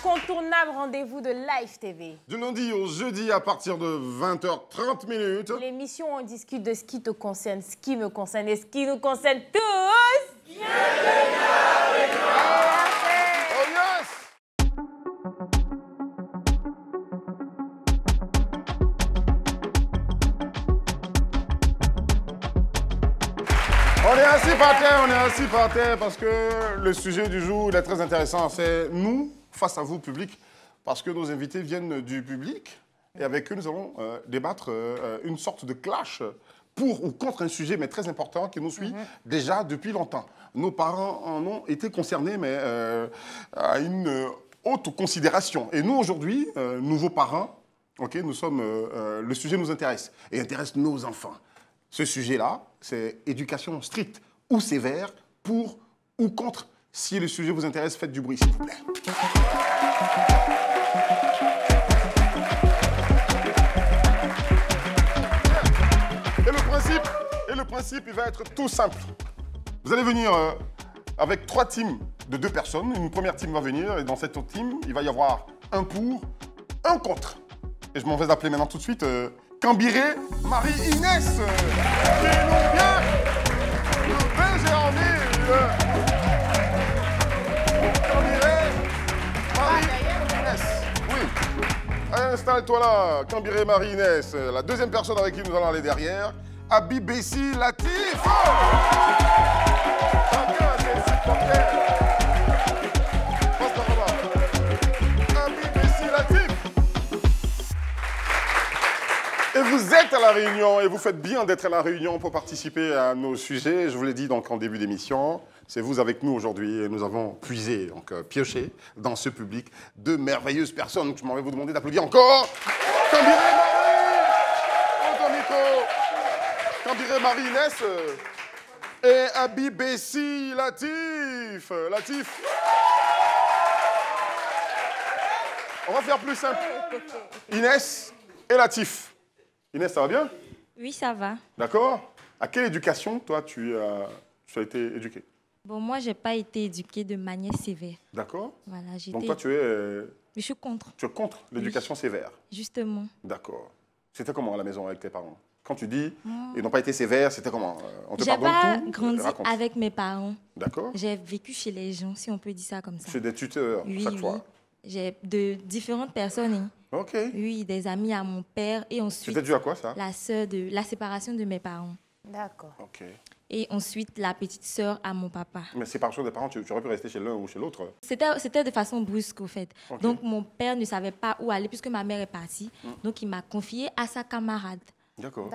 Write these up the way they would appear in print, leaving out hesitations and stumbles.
l'incontournable rendez-vous de Live TV. Du lundi au jeudi à partir de 20h30. L'émission où on discute de ce qui te concerne, ce qui me concerne et ce qui nous concerne tous. Bienvenue avec moi. Oh yes! On est assis par terre parce que le sujet du jour il est très intéressant. C'est nous face à vous, public, parce que nos invités viennent du public et avec eux, nous allons débattre une sorte de clash pour ou contre un sujet, mais très important, qui nous suit déjà depuis longtemps. Nos parents en ont été concernés, mais à une haute considération. Et nous, aujourd'hui, nouveaux parents, nous sommes, le sujet nous intéresse et intéresse nos enfants. Ce sujet-là, c'est éducation stricte ou sévère, pour ou contre. Si le sujet vous intéresse, faites du bruit, s'il vous plaît. Et le principe, il va être tout simple. Vous allez venir avec 3 teams de 2 personnes. Une première team va venir et dans cette autre team, il va y avoir un pour, un contre. Et je m'en vais appeler maintenant tout de suite Cambiré Marie-Inès. Qui nous vient de Bégerville. Cambiré Marie-Inès. Oui. Installe-toi là, Cambiré Marie-Inès. La deuxième personne avec qui nous allons aller derrière, Abibessi Latif. Et vous êtes à La Réunion et vous faites bien d'être à La Réunion pour participer à nos sujets. Je vous l'ai dit donc en début d'émission, c'est vous avec nous aujourd'hui et nous avons puisé, donc pioché dans ce public de merveilleuses personnes. Je m'en vais vous demander d'applaudir encore. Cambiré Marie, ton micro. Cambiré Marie-Inès et Abibessi Latif. Latif. On va faire plus simple. Inès et Latif. Inès, ça va bien? Oui, ça va. D'accord. À quelle éducation, toi, tu as été éduquée? Bon, moi, je n'ai pas été éduquée de manière sévère. D'accord. Voilà, donc toi, tu es... Je suis contre. Tu es contre l'éducation sévère? Justement. D'accord. C'était comment à la maison avec tes parents? Quand tu dis ils n'ont pas été sévères, c'était comment? On te pardonne tout? J'ai pas grandi avec mes parents. D'accord. J'ai vécu chez les gens, si on peut dire ça comme ça. Chez des tuteurs, chaque fois? J'ai de différentes personnes. Hein. OK. Oui, des amis à mon père et ensuite... C'était dû à quoi, ça? La séparation de mes parents. D'accord. OK. Et ensuite, la petite sœur à mon papa. Mais séparation des parents, tu aurais pu rester chez l'un ou chez l'autre? C'était de façon brusque, au fait. Okay. Donc, mon père ne savait pas où aller puisque ma mère est partie. Donc, il m'a confiée à sa camarade. D'accord.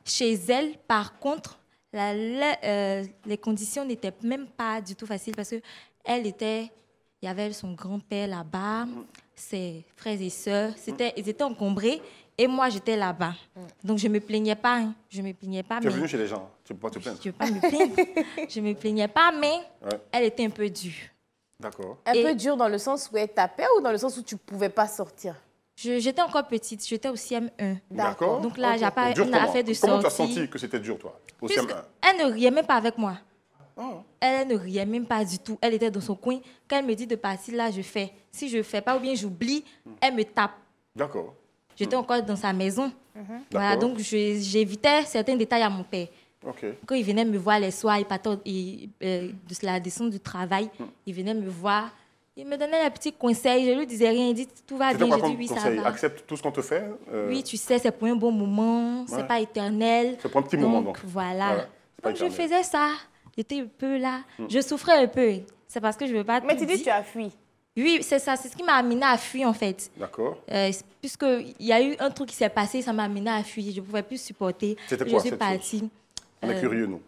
Chez elle, par contre, les conditions n'étaient même pas du tout faciles parce que il y avait son grand-père là-bas, ses frères et sœurs, ils étaient encombrés et moi j'étais là-bas. Donc je me plaignais pas, hein. Je me plaignais pas. Tu es venue chez les gens, tu ne peux pas te plaindre. Je ne peux pas me plaindre. Je me plaignais pas, mais elle était un peu dure. D'accord. Un peu dure dans le sens où elle tapait ou dans le sens où tu ne pouvais pas sortir? J'étais encore petite, j'étais au CM1. D'accord. Donc là, j'ai pas une affaire de sortie. Comment tu as senti que c'était dur, toi, au CM1? Elle ne riait même pas avec moi. Oh. Elle ne riait même pas du tout. Elle était dans son coin. Quand elle me dit de partir, là, je fais. Si je ne fais pas ou bien j'oublie, elle me tape. D'accord. J'étais encore dans sa maison. Voilà, donc j'évitais certains détails à mon père. Okay. Quand il venait me voir les soirs, il partait de la descente du travail, il venait me voir. Il me donnait les petits conseils. Je lui disais rien. Il dit tout va bien. Je dis oui, ça va. Accepte tout ce qu'on te fait. Oui, tu sais, c'est pour un bon moment. C'est pas éternel. C'est pour un petit moment, donc. Voilà. Donc, je faisais ça. J'étais un peu là. Je souffrais un peu. C'est parce que je ne veux pas. Mais tu dis que tu as fui. Oui, c'est ça. C'est ce qui m'a amenée à fuir, en fait. D'accord. Puisqu'il y a eu un truc qui s'est passé, ça m'a amenée à fuir. Je ne pouvais plus supporter. C'était quoi, je suis partie. On est curieux, nous.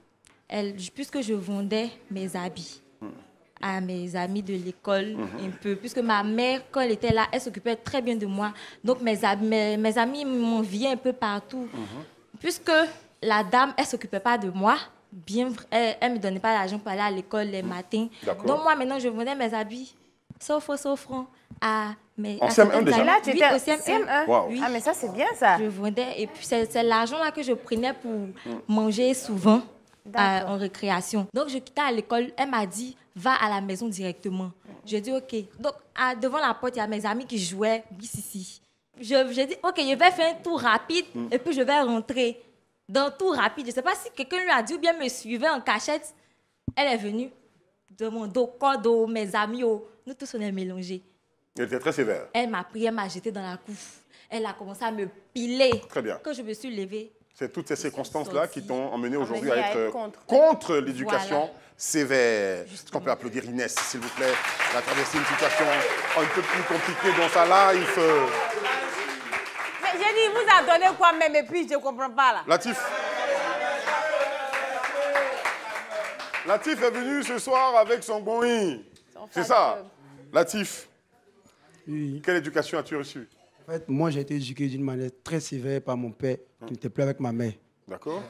Puisque je vendais mes habits à mes amis de l'école, un peu. Puisque ma mère, quand elle était là, elle s'occupait très bien de moi. Donc, mes amis m'enviaient un peu partout. Puisque la dame, elle ne s'occupait pas de moi, elle ne me donnait pas l'argent pour aller à l'école les matins. Donc, moi, maintenant, je vendais mes habits, sauf à mes... En CM1 déjà? Là, tu étais au CM1. Wow. Oui. Ah, mais ça, c'est bien, ça. Je vendais. Et puis, c'est l'argent-là que je prenais pour manger souvent en récréation. Donc, je quittais à l'école. Elle m'a dit, va à la maison directement. Je dis OK. Donc, devant la porte, il y a mes amis qui jouaient BCC. Je dis OK, je vais faire un tour rapide et puis je vais rentrer. Dans le tour rapide, je ne sais pas si quelqu'un lui a dit ou bien me suivait en cachette. Elle est venue de mon dos, corps, mes amis, nous tous on est mélangés. Elle était très sévère. Elle m'a pris, elle m'a jeté dans la cour. Elle a commencé à me piler. Très bien. Quand je me suis levée. C'est toutes ces circonstances-là qui t'ont emmené aujourd'hui à à être contre l'éducation sévère. Est-ce qu'on peut applaudir Inès, s'il vous plaît? Elle a traversé une situation un peu plus compliquée dans sa life. Mais j'ai dit, il vous a donné quoi même et puis je ne comprends pas là. Latif est venu ce soir avec son goni. C'est ça. Latif, Oui. quelle éducation as-tu reçue? En fait, moi, j'ai été éduqué d'une manière très sévère par mon père, qui n'était plus avec ma mère. D'accord.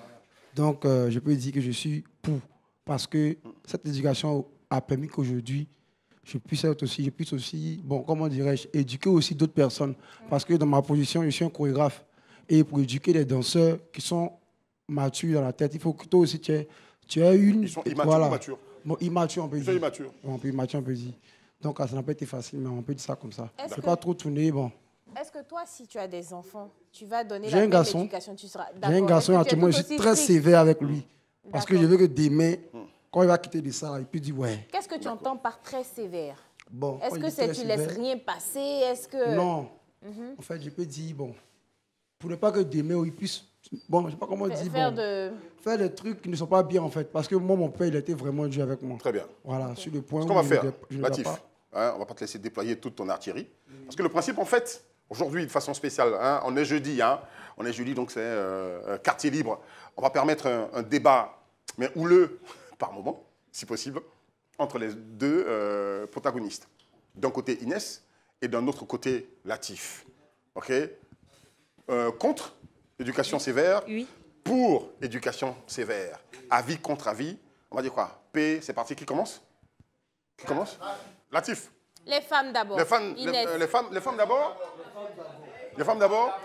Donc, je peux dire que je suis pour. Parce que cette éducation a permis qu'aujourd'hui, je puisse aussi, bon, comment dirais-je, éduquer aussi d'autres personnes. Parce que dans ma position, je suis un chorégraphe. Et pour éduquer les danseurs qui sont matures dans la tête, il faut que toi aussi, tu aies une... Ils sont immatures ou matures? Bon, immatures, on peut Ils sont dire. immatures. Bon, immatures, on peut dire. Donc, ça n'a pas été facile, mais on peut dire ça comme ça. Est-ce Je ne que- pas trop tourner, bon. Est-ce que toi, si tu as des enfants, tu vas donner J'ai la un même garçon. éducation, tu seras J'ai un d'accord? garçon Est-ce que actuellement, tu je es suis tout aussi très strict? sévère avec lui. Parce que je D'accord. veux que demain, quand il va quitter de ça, il puisse dire ouais. Qu'est-ce que tu entends par très sévère? Bon, Est-ce quand que il dit c'est très tu laisses sévère, rien passer? Est-ce que... Non. En fait, je peux dire, bon, pour ne pas que demain, il puisse, bon, je ne sais pas comment dire, Faire bon, de... faire des trucs qui ne sont pas bien en fait. Parce que moi, mon père, il était vraiment dur avec moi. Très bien. Voilà, sur le point Ce où qu'on va je faire, je ne dois Latif, pas. hein, on ne va pas te laisser déployer toute ton artillerie. Parce que le principe, en fait, aujourd'hui, de façon spéciale, hein, on est jeudi, donc c'est quartier libre. On va permettre un débat, mais houleux, par moment, si possible, entre les deux protagonistes. D'un côté, Inès, et d'un autre côté, Latif. OK? Contre éducation sévère, Oui. pour éducation sévère. Avis contre avis. On va dire quoi? P, c'est parti. Qui commence? Qui commence? Latif. Les femmes d'abord. Les femmes, Inès. les femmes d'abord? Les femmes d'abord?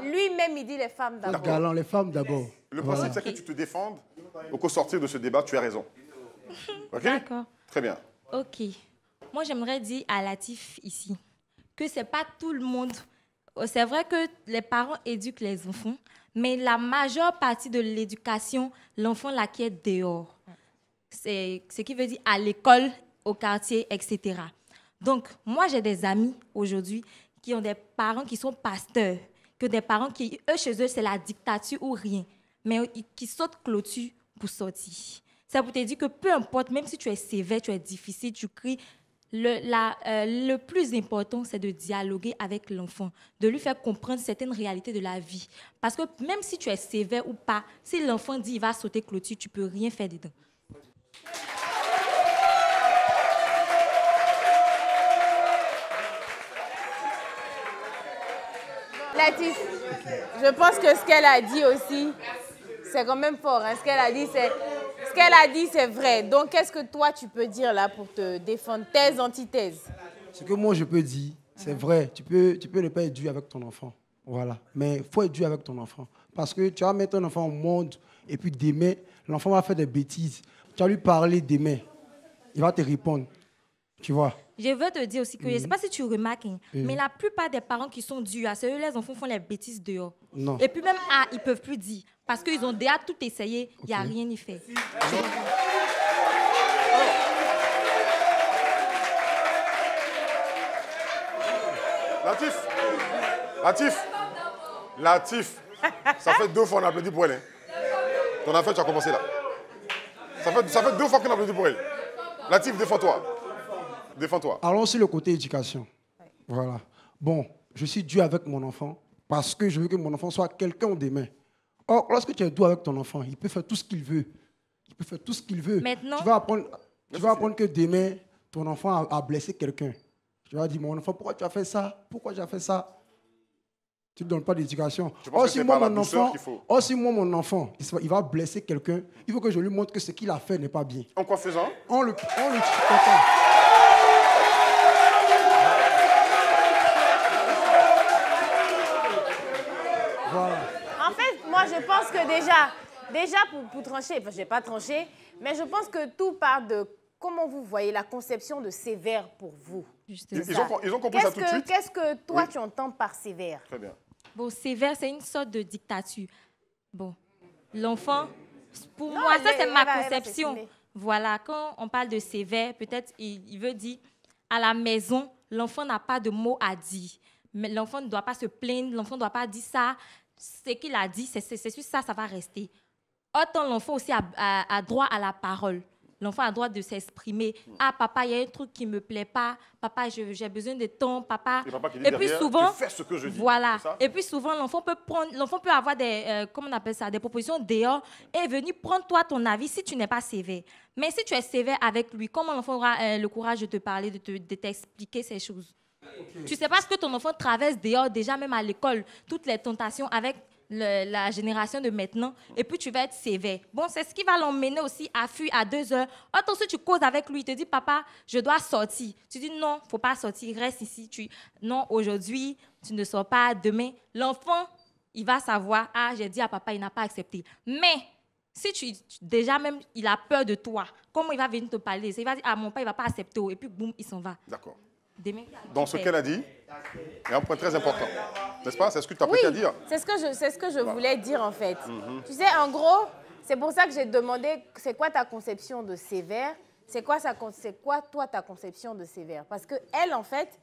Lui-même, il dit les femmes Les d'abord. galants, les femmes d'abord. Le principe, c'est que tu te défendes. Donc, au sortir de ce débat, tu as raison. OK? D'accord. Très bien. OK. Moi, j'aimerais dire à Latif ici que ce n'est pas tout le monde. C'est vrai que les parents éduquent les enfants, mais la majeure partie de l'éducation, l'enfant l'acquiert dehors. C'est ce qui veut dire à l'école, au quartier, etc. Donc, moi, j'ai des amis aujourd'hui qui ont des parents qui sont pasteurs, que des parents qui, eux, chez eux, c'est la dictature ou rien, mais qui sautent clôture pour sortir. Ça pour te dire que peu importe, même si tu es sévère, tu es difficile, tu cries, le plus important, c'est de dialoguer avec l'enfant, de lui faire comprendre certaines réalités de la vie. Parce que même si tu es sévère ou pas, si l'enfant dit il va sauter clôture, tu ne peux rien faire dedans. Latif, je pense que ce qu'elle a dit aussi, c'est quand même fort. Hein. Ce qu'elle a dit, c'est vrai. Donc, qu'est-ce que toi, tu peux dire là pour te défendre? Thèse, antithèse. Ce que moi, je peux dire, c'est vrai. Tu peux ne pas être dur avec ton enfant. Voilà. Mais il faut être dur avec ton enfant. Parce que tu vas mettre un enfant au monde et puis demain, l'enfant va faire des bêtises. Tu vas lui parler demain. Il va te répondre. Tu vois? Je veux te dire aussi que, je ne sais pas si tu remarques, hein, mais la plupart des parents qui sont durs à eux, les enfants font les bêtises dehors. Non. Et puis même, ils ne peuvent plus dire. Parce qu'ils ont déjà tout essayé, il n'y a rien y fait. Latif. Ça fait 2 fois qu'on applaudit pour elle. Hein. Ton affaire, tu as commencé là. Ça fait 2 fois qu'on applaudit pour elle. Latif, défends-toi. Défends-toi. Allons sur le côté éducation. Voilà. Bon, je suis dur avec mon enfant parce que je veux que mon enfant soit quelqu'un demain. Or, lorsque tu es doux avec ton enfant, il peut faire tout ce qu'il veut. Il peut faire tout ce qu'il veut. Maintenant- Tu vas apprendre que demain, ton enfant a blessé quelqu'un. Tu vas dire, mon enfant, pourquoi tu as fait ça? Pourquoi tu as fait ça? Tu ne donnes pas d'éducation. Je pense que c'est par la douceur qu'il faut. Or, si moi, mon enfant, il va blesser quelqu'un, il faut que je lui montre que ce qu'il a fait n'est pas bien. En quoi faisant? On le tue comme ça. Voilà. En fait, moi, je pense que déjà pour trancher, enfin, je n'ai pas tranché, mais je pense que tout part de comment vous voyez la conception de sévère pour vous? Justement. Ils ont compris ça tout de suite? Qu'est-ce que toi, Oui. tu entends par sévère? Très bien. Bon, sévère, c'est une sorte de dictature. Bon, l'enfant, pour Non, moi, ça, c'est elle ma va conception. s'exprimer. Voilà, quand on parle de sévère, peut-être il veut dire, à la maison, l'enfant n'a pas de mots à dire. Mais l'enfant ne doit pas se plaindre, l'enfant ne doit pas dire ça. Ce qu'il a dit, c'est sur ça, ça va rester. Autant l'enfant aussi a droit à la parole. L'enfant a droit de s'exprimer. Ah, papa, il y a un truc qui ne me plaît pas. Papa, j'ai besoin de temps. Papa. Et papa qui dit puis derrière, souvent, tu fais ce que je dis. voilà. C'est ça? Et puis souvent, l'enfant peut avoir des, comment on appelle ça, des propositions dehors et venir prendre toi ton avis si tu n'es pas sévère. Mais si tu es sévère avec lui, comment l'enfant aura le courage de te parler, de t'expliquer ces choses? Okay. Tu ne sais pas ce que ton enfant traverse dehors, déjà même à l'école, toutes les tentations avec la génération de maintenant, et puis tu vas être sévère. Bon, c'est ce qui va l'emmener aussi à fuir à 2 heures. Attention, tu causes avec lui, il te dit, papa, je dois sortir. Tu dis, non, il ne faut pas sortir, reste ici. Non, aujourd'hui, tu ne sors pas, demain. L'enfant, il va savoir, ah, j'ai dit à papa, il n'a pas accepté. Mais, si déjà même, il a peur de toi, comment il va venir te parler? Il va dire, ah, mon père, il ne va pas accepter, et puis boum, il s'en va. D'accord. Demain, dans ce qu'elle a dit, il y a un point très important. N'est-ce pas? C'est ce que tu as à dire. C'est ce que je voulais dire, en fait. Tu sais, en gros, c'est pour ça que j'ai demandé, c'est quoi ta conception de sévère? C'est quoi, toi, ta conception de sévère? Parce qu'elle, en fait,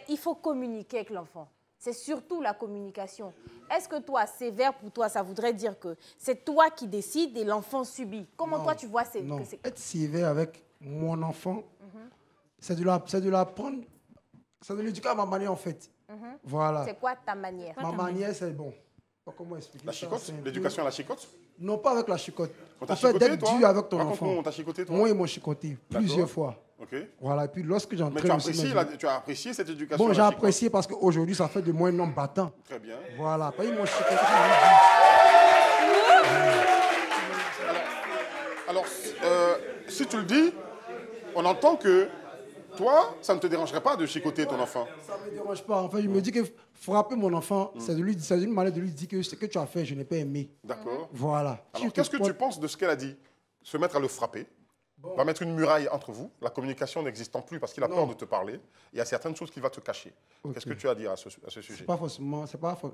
il faut communiquer avec l'enfant. C'est surtout la communication. Est-ce que toi, sévère pour toi, ça voudrait dire que c'est toi qui décides et l'enfant subit? Comment toi, tu vois non. Être sévère avec mon enfant, c'est de l'apprendre, c'est de l'éduquer à ma manière, en fait. Voilà. C'est quoi ta manière? Ma manière, c'est bon. Comment expliquer la chicotte? L'éducation à la chicotte? Non, pas avec la chicotte. En fait, d'être dur avec ton enfant. On t'a chicoté, toi? Moi, ils m'ont chicoté plusieurs fois. Ok. Voilà, et puis lorsque j'entrais... Mais tu as apprécié cette éducation? Bon, j'ai apprécié parce qu'aujourd'hui, ça fait de moi un homme battant. Très bien. Voilà, ils m'ont chicoté. Alors, si tu le dis, on entend que toi, ça ne te dérangerait pas de chicoter ton enfant? Ça ne me dérange pas. En fait, je me dis que frapper mon enfant, c'est une manière de lui dire que ce que tu as fait, je n'ai pas aimé. D'accord. Voilà. Alors, qu'est-ce que tu penses de ce qu'elle a dit? Se mettre à le frapper, va mettre une muraille entre vous, la communication n'existant plus parce qu'il a peur de te parler. Il y a certaines choses qu'il va te cacher. Okay. Qu'est-ce que tu as à dire à ce sujet? Pas forcément,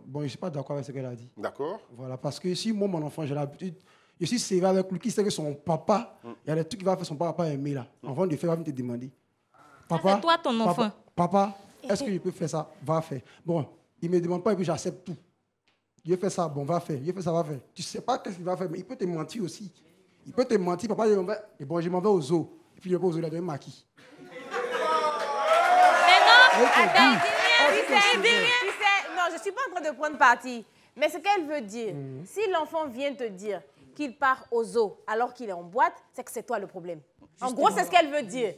bon, je ne suis pas d'accord avec ce qu'elle a dit. D'accord. Voilà, parce que si moi, mon enfant, j'ai l'habitude, je suis sévère avec lui, qui sait que son papa, il y a des trucs qu'il va faire, son papa aimer là. Avant de faire, il va me te demander. Papa, c'est toi ton enfant. Papa, est-ce que je peux faire ça? Va faire. Bon, il ne me demande pas et puis j'accepte tout. Je fais ça, bon, va faire. Je fais ça, va faire. Tu ne sais pas qu'est-ce qu'il va faire, mais il peut te mentir aussi. Il peut te mentir. Papa, bon, je m'en vais au zoo. Et puis je vais au zoo, il a donné maquis. Mais non, attends, non, je ne suis pas en train de prendre parti. Mais ce qu'elle veut dire, si l'enfant vient te dire qu'il part au zoo alors qu'il est en boîte, c'est que c'est toi le problème. Justement. En gros, c'est ce qu'elle veut dire.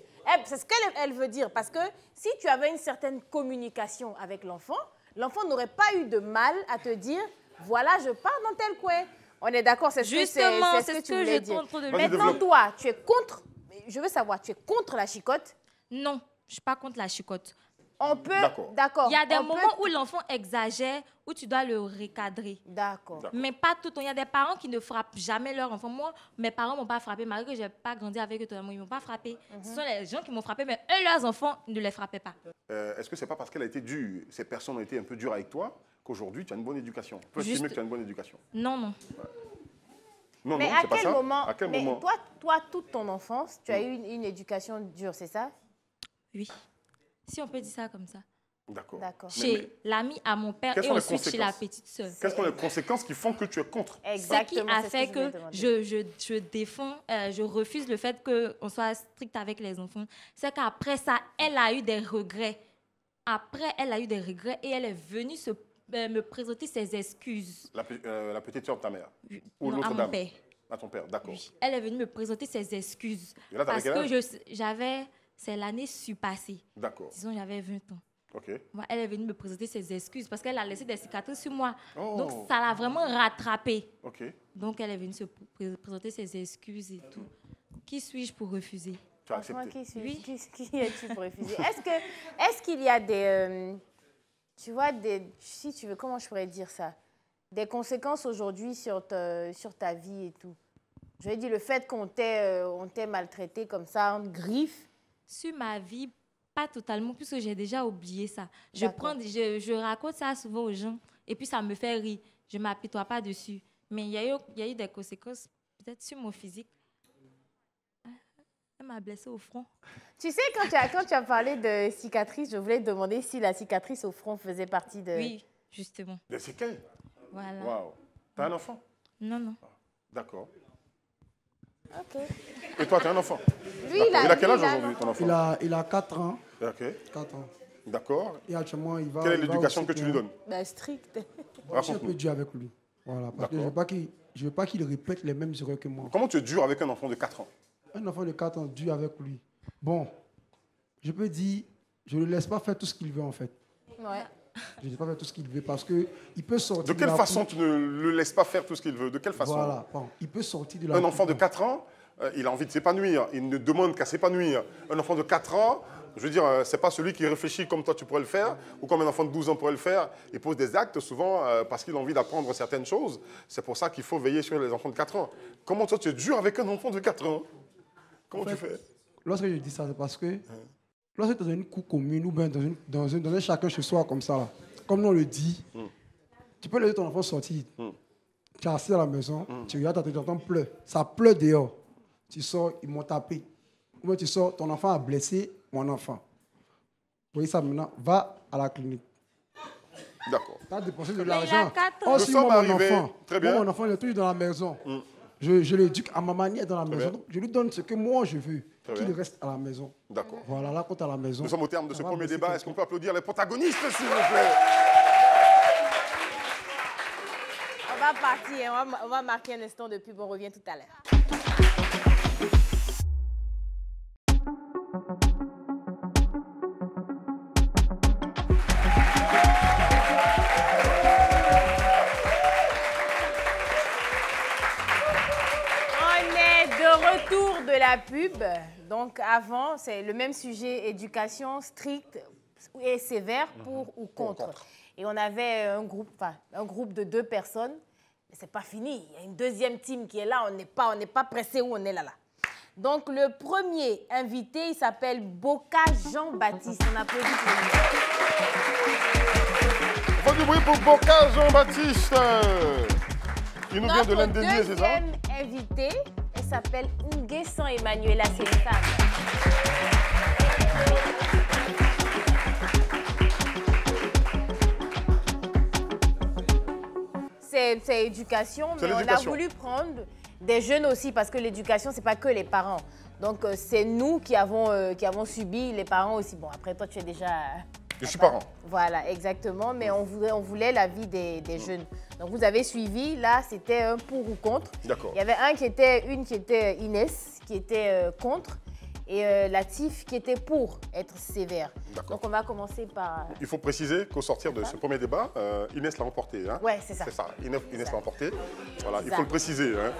C'est ce qu'elle veut dire. Parce que si tu avais une certaine communication avec l'enfant, l'enfant n'aurait pas eu de mal à te dire, voilà, je pars dans tel coin. On est d'accord, c'est ce que tu voulais dire. Maintenant, toi, tu es contre, je veux savoir, tu es contre la chicotte? Non, je ne suis pas contre la chicotte. On peut, d'accord. Il y a des moments où l'enfant exagère, où tu dois le recadrer. D'accord. Mais pas tout le temps. Il y a des parents qui ne frappent jamais leur enfant. Moi, mes parents ne m'ont pas frappé. Malgré que je n'ai pas grandi avec eux, ils ne m'ont pas frappé. Ce sont les gens qui m'ont frappé, mais eux, leurs enfants, ne les frappaient pas. Est-ce que ce n'est pas parce qu'elle a été dure, ces personnes ont été un peu dures avec toi, qu'aujourd'hui, tu as une bonne éducation? Tu peux estimer que tu as une bonne éducation? Non, non. Ouais. Non, mais non, à quel moment, à quel moment? Toi, toute ton enfance, tu as eu une éducation dure, c'est ça? Oui. Si on peut dire ça comme ça. D'accord. Chez l'ami à mon père et ensuite chez la petite sœur. Quelles sont les conséquences qui font que tu es contre? Exactement. Ce qui a fait que je défends, je refuse le fait qu'on soit strict avec les enfants. C'est qu'après ça, elle a eu des regrets. Après, elle a eu des regrets et elle est venue me présenter ses excuses. La petite sœur de ta mère? Oui. Ou non, l'autre dame? mon père. À ton père, d'accord. Oui. Elle est venue me présenter ses excuses. Et là, parce que c'est l'année surpassée. D'accord. Disons, j'avais 20 ans. Okay. Elle est venue me présenter ses excuses parce qu'elle a laissé des cicatrices sur moi. Oh. Donc, ça l'a vraiment rattrapée. Okay. Donc, elle est venue se présenter ses excuses et tout. Qui suis-je pour refuser? Tu as accepté? Qui es-tu pour refuser? Est-ce qu'il y a des... tu vois, si tu veux, comment je pourrais dire ça? Des conséquences aujourd'hui sur ta vie et tout? Je veux dire, le fait qu'on t'ait maltraité comme ça, en griffe. Sur ma vie, pas totalement, puisque j'ai déjà oublié ça. D'accord. Je raconte ça souvent aux gens, et puis ça me fait rire. Je ne m'apitoie pas dessus. Mais il y a eu des conséquences, peut-être sur mon physique. Elle m'a blessée au front. Tu sais, quand tu as parlé de cicatrice, je voulais te demander si la cicatrice au front faisait partie de... Oui, justement. Des séquelles? Voilà. Waouh. T'as un enfant? Non, non. D'accord. Ok. Et toi, tu as un enfant? Lui, il a quel âge aujourd'hui, ton enfant? Il a 4 ans. Ok. 4 ans. D'accord. Et actuellement, il va... Quelle est il va l'éducation au que tu CP1. lui donnes? Ben, strict. Je suis un peu dur avec lui. Voilà, parce que je ne veux pas qu'il répète les mêmes erreurs que moi. Comment tu es dur avec un enfant de 4 ans? Un enfant de 4 ans dur avec lui. Bon, je peux dire, je ne le laisse pas faire tout ce qu'il veut en fait. Ouais. Je ne laisse pas faire tout ce qu'il veut parce qu'il peut sortir De quelle façon tu ne le laisses pas faire tout ce qu'il veut? De quelle façon? Voilà, bon, il peut sortir de la Un enfant de 4 ans, il a envie de s'épanouir. Il ne demande qu'à s'épanouir. Un enfant de 4 ans, je veux dire, c'est pas celui qui réfléchit comme toi tu pourrais le faire ou comme un enfant de 12 ans pourrait le faire. Il pose des actes souvent parce qu'il a envie d'apprendre certaines choses. C'est pour ça qu'il faut veiller sur les enfants de 4 ans. Comment toi tu es dur avec un enfant de 4 ans? Comment tu fais? Lorsque je dis ça, c'est parce que lorsque tu es dans une cour commune ou bien dans un chacun chez soi comme ça, là, comme nous on le dit, tu peux laisser ton enfant sortir. Tu es assis à la maison, tu regardes, tu entends pleurer. Ça pleure dehors. Tu sors, ils m'ont tapé. Ou bien tu sors, ton enfant a blessé mon enfant. Vous voyez ça maintenant? Va à la clinique. D'accord. Tu as dépensé de il a l'argent. 4 ans. Nous sommes arrivés. Très bien. Moi, mon enfant, il est toujours dans la maison. Je l'éduque à ma manière dans la maison. Donc, je lui donne ce que moi je veux, qu'il reste à la maison. D'accord. Voilà, là, quand tu es à la maison. Nous sommes au terme de ça ce va premier blesser débat. Est-ce quelqu'un. qu'on peut applaudir les protagonistes, s'il vous plaît? On va partir, on va marquer un instant de pub, on revient tout à l'heure. On est de retour de la pub. Donc avant, c'est le même sujet, éducation stricte et sévère pour ou contre. Et on avait un groupe de 2 personnes. Mais c'est pas fini. Il y a une deuxième team qui est là. On n'est pas pressé où on est là. Donc le premier invité, il s'appelle Boka Jean-Baptiste. On applaudit pour lui. On fait du bruit pour Boka Jean-Baptiste. Il nous vient de Notre l'NDD, c'est ça? deuxième invité, elle s'appelle Nguessan Emmanuela, c'est une femme. C'est éducation, C'est mais on a l'éducation. voulu prendre des jeunes aussi parce que l'éducation, c'est pas que les parents. Donc c'est nous qui avons subi, les parents aussi. Bon, après toi, tu es déjà... Je suis parent. Voilà, exactement, mais on voulait l'avis des jeunes. Donc vous avez suivi, là c'était un pour ou contre. D'accord. Il y avait une qui était Inès, qui était contre, et Latif qui était pour être sévère. D'accord. Donc on va commencer par... Il faut préciser qu'au sortir de ce premier débat, Inès l'a emporté. Hein? Ouais, c'est ça. C'est ça. Inès ça. l'a emporté. Voilà, il ça. faut le préciser. Hein?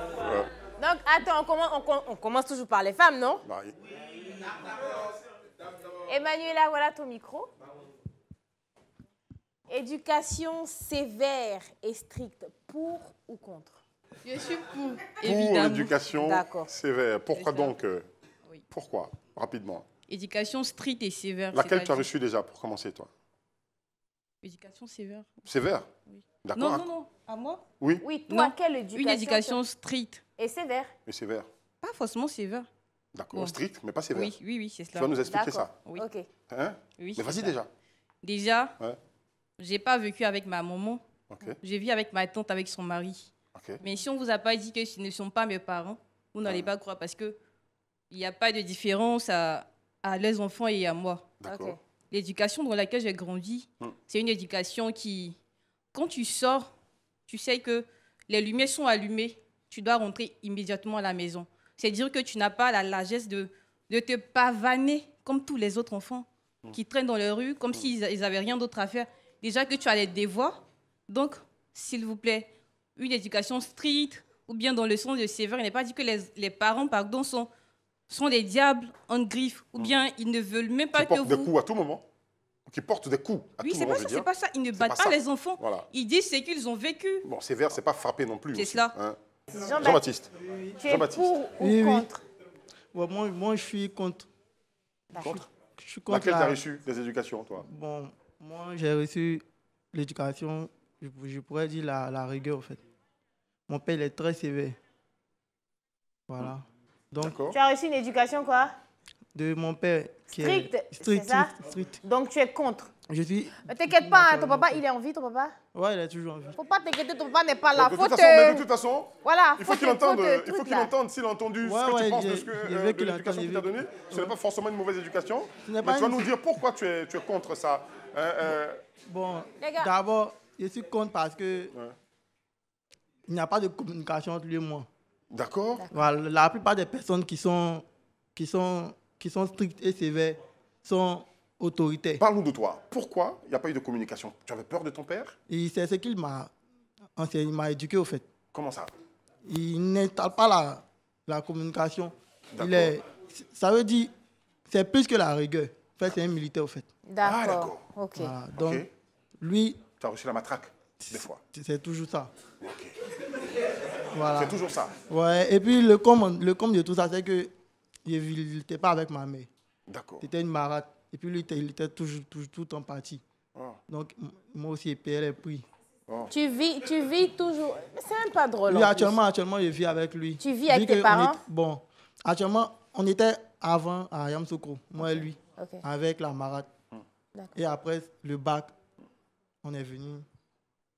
Donc attends, on commence toujours par les femmes, non? Bah, Emmanuela, voilà ton micro. Éducation sévère et stricte, pour ou contre? Je suis pour, pour évidemment. l'éducation D'accord. sévère. Pourquoi C'est ça. donc Oui. Pourquoi? Rapidement. Éducation stricte et sévère. Laquelle tu as c'est-à-dire- reçue déjà pour commencer, toi? Éducation sévère. Sévère? Oui. D'accord. Non, non, non. À moi? Oui, Oui, toi, Non. quelle éducation? Une éducation stricte. Et sévère? mais sévère. Pas forcément sévère. D'accord. Bon. Strict, mais pas sévère. Oui, oui, oui, c'est Tu vas cela. nous expliquer D'accord. ça. Oui. Ok. Hein? Oui, Mais c'est vas-y ça. déjà. Déjà, Ouais. j'ai pas vécu avec ma maman. Ok. J'ai vécu avec ma tante, avec son mari. Ok. Mais si on vous a pas dit que ce ne sont pas mes parents, vous n'allez pas croire parce que il n'y a pas de différence à les enfants et à moi. D'accord. Ok. L'éducation dans laquelle j'ai grandi, c'est une éducation qui, quand tu sors, tu sais que les lumières sont allumées, tu dois rentrer immédiatement à la maison. C'est-à-dire que tu n'as pas la largesse de te pavaner comme tous les autres enfants qui traînent dans les rues, comme s'ils n'avaient rien d'autre à faire. Déjà que tu as les devoirs. Donc, s'il vous plaît, une éducation stricte ou bien dans le sens de sévère. Il n'est pas dit que les parents, pardon, sont des diables en griffe ou bien ils ne veulent même pas Qui que portent des vous... coups à tout moment. Qui portent des coups à Oui, tout c'est moment, pas je ça, veux c'est dire. pas ça. Ils ne C'est battent pas pas ça. les enfants. Voilà. Ils disent ce qu'ils ont vécu. Bon, sévère, c'est pas frapper non plus. C'est aussi, cela. hein. Jean-Baptiste. Tu es Jean-Baptiste. pour ou Oui, oui. contre? Bon, moi, je suis contre. Contre Je suis contre. Laquelle tu as reçu des éducations, toi? Bon, moi, j'ai reçu l'éducation, je pourrais dire la rigueur, en fait. Mon père, il est très sévère. Voilà. Donc, D'accord. Tu as reçu une éducation quoi? de mon père qui Strict, est strict, c'est ça? strict. Donc tu es contre. Je suis. Ne t'inquiète pas, hein, ton papa, il est en vie, ton papa? Ouais, il est toujours en vie. Faut pas t'inquiéter, ton papa n'est pas là. De Faut toute te... façon, mais de toute façon, Voilà, il faut qu'il entende, s'il a entendu Ouais, ce que tu ouais, penses de je ce que veux de qu'il l'éducation entende, qu'il t'a donnée. Ce n'est pas forcément une mauvaise éducation. n'est Mais pas tu vas une- nous dire pourquoi tu es contre ça. Bon, Les gars. d'abord, je suis contre parce que Ouais. il n'y a pas de communication entre lui et moi. D'accord. Voilà, la plupart des personnes qui sont strictes et sévères sont autoritaires. Parle-nous de toi. Pourquoi il n'y a pas eu de communication? Tu avais peur de ton père? Et c'est ce qu'il m'a enseigné, il m'a éduqué au fait. Comment ça? Il n'installe pas la communication. D'accord. Ça veut dire, c'est plus que la rigueur. En fait, c'est un militaire au fait. Ah, d'accord. D'accord. Ok. Voilà, donc, Ok. lui, Tu as reçu la matraque, des fois. c'est toujours ça. Ok. Voilà. C'est toujours ça. Ouais, et puis le comble de tout ça, c'est que il n'était pas avec ma mère. D'accord. C'était une marade. Et puis lui, il était toujours tout en partie. Oh. Donc, moi aussi, il payait les prix. Oh. Tu vis toujours... Mais c'est même pas drôle. Oui, en plus. actuellement, je vis avec lui. Tu vis avec Vu tes que parents? bon, actuellement, on était avant à Yamsoko, moi et lui, Ok. avec la marade. D'accord. Et après le bac, on est venu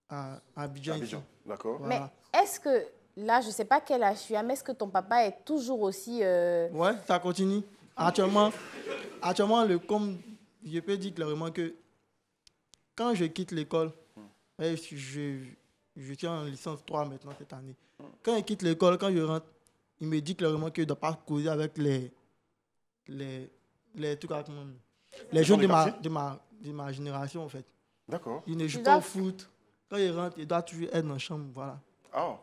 à Abidjan. Abidjan. ici. D'accord. Mais Voilà. est-ce que... Là, je sais pas quel âge tu as, mais est-ce que ton papa est toujours aussi... Ouais, ça continue. Actuellement, je peux dire clairement que quand je quitte l'école, et je suis en licence 3 maintenant cette année. Quand je quitte l'école, quand je rentre, il me dit clairement que je ne dois pas causer avec les trucs avec les jeunes gens de du ma génération en fait. D'accord. Il ne joue Tu pas dois- au foot. Quand il rentre, il doit toujours être dans la chambre. Voilà. Ah.